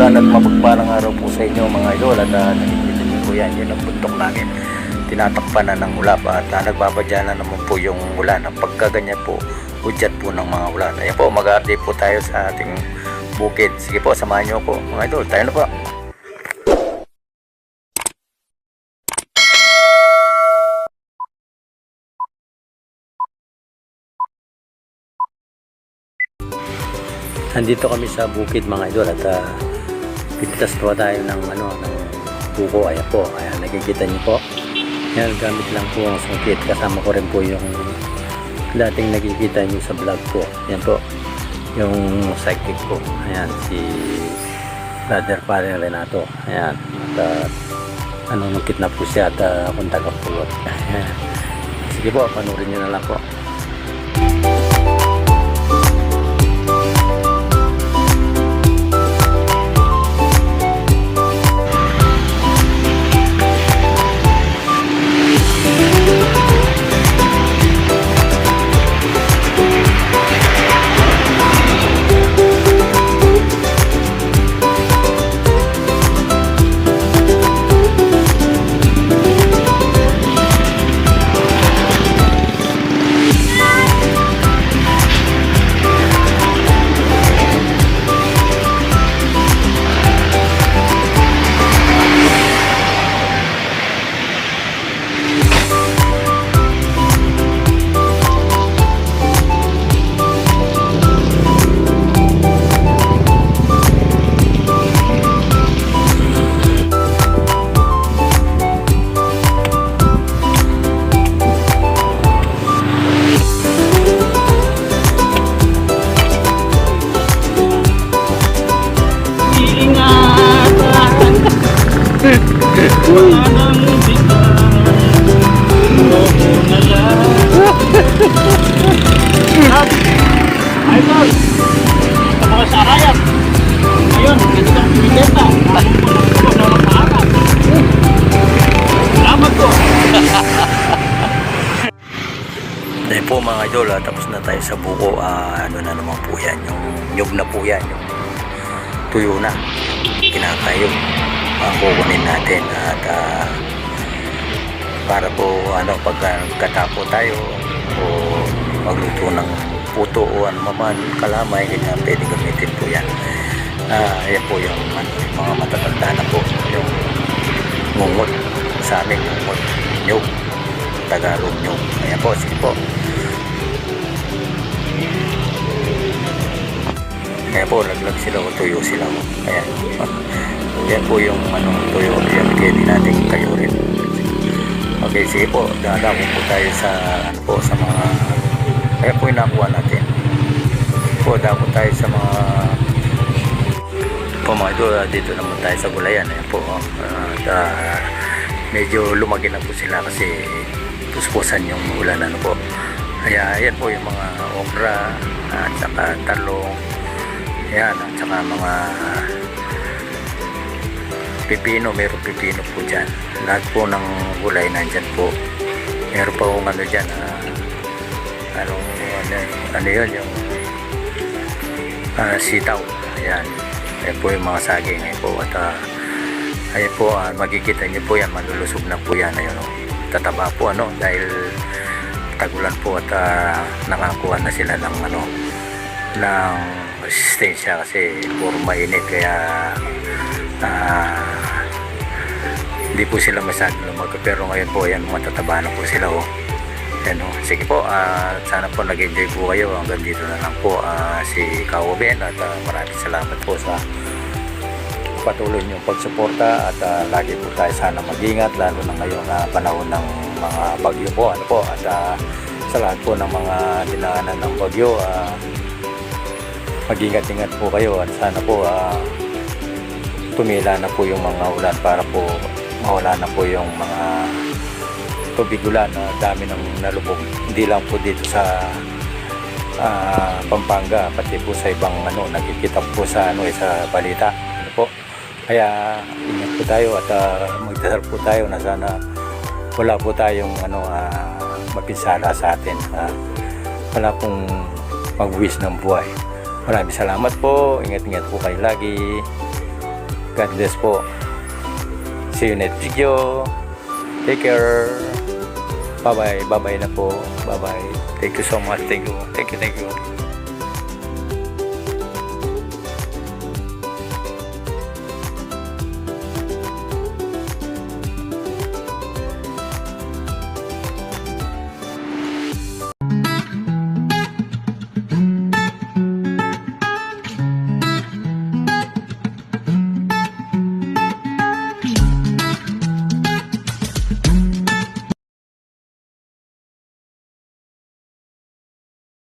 maulan at mapagpalang araw po sa inyo mga idol. At nakikita niyo po yan, yun ang bundok namin. Tinatakpan na ng ulap at nagbabadya na naman po yung ulan. Ang pagkaganyan po, udyat po ng mga ulan. Ayan po, mag-update po tayo sa ating bukid. Sige po, samahan niyo po mga idol. Tayo na po. Nandito kami sa bukid mga idol at pipitas po tayo ng buko. Ayan po, ayan, nakikita niyo po. Ayan, gamit lang po ang sungkit. Kasama ko rin po yung dating nakikita niyo sa vlog ko. Ayan po, yung sidekick ko. Ayan, si Brother Pare Renato. Ayan, at nungkit na po siya at akong tagapulot. Sige po, panurin niyo na lang po. Idol, sa mga sarayan. Ayun, ganito ang pinigeta. Salamat po. Dahil po mga idol, tapos na tayo sa buko. Ano na naman po yan, yung nyug na po yan, yung tuyo na, kinakayo. Kukunin natin at para po pagkatapo tayo o magluto ng puto o maman, kalamay, ganyan, pwede gamitin po yan. Ayan po yung mga matatanda na po, yung ngungot sa amin, ngungot, nyug, Tagalog nyug. Ayan po, sige po. Ayan po, laglag sila o tuyo sila. Ayan. Yan po yung tuyo. Yan, pwede natin kayo rin. Okay, sige po. Dadako po tayo sa sa mga kaya po yung nakuha natin. Po, dako tayo sa mga mga idol. Dito naman tayo sa gulayan. Ayan po. Medyo lumaki na po sila kasi puspusan yung ulan po. Kaya yan po yung mga okra at saka talong. Ayan, at saka mga pipino, meron pipino po dyan. Lahat po ng gulay nandyan po. Meron pa kong dyan, ano yun, yung sitaw. Ayan. Ayan po yung mga saging. Ayan po, at ayan po, makikita nyo po yan, malulusog na po yan. Ayun, tataba po, dahil tagulan po at nakakuha na sila ng ng resistensya kasi puro mainit, kaya hindi po sila masyadong lumago, pero ngayon po yan, matataba na po sila. Yan, sige po, sana po nag-enjoy po kayo. Hanggang dito na lang po si Kauben, at maraming salamat po sa patuloy niyong pagsuporta, at lagi po tayo sana mag-ingat, lalo na ngayong panahon ng mga bagyo po, at sa lahat po ng mga dinaanan ng bagyo, mag-ingat-ingat po kayo, at sana po tumila na po yung mga ulan para po mawala na po yung mga tubig ulan. Dami ng nalubog, hindi lang po dito sa Pampanga, pati po sa ibang nakikita po sa sa balita po. Kaya ingat po tayo at magdasal po tayo na sana wala po tayong mapinsala sa atin. Wala pong mag-wish ng buhay. Maraming salamat po. Ingat-ingat po kayo lagi. God bless po. See you next video. Take care. Bye bye. Bye bye na po. Bye bye. Thank you so much. Thank you. Thank you. Thank you.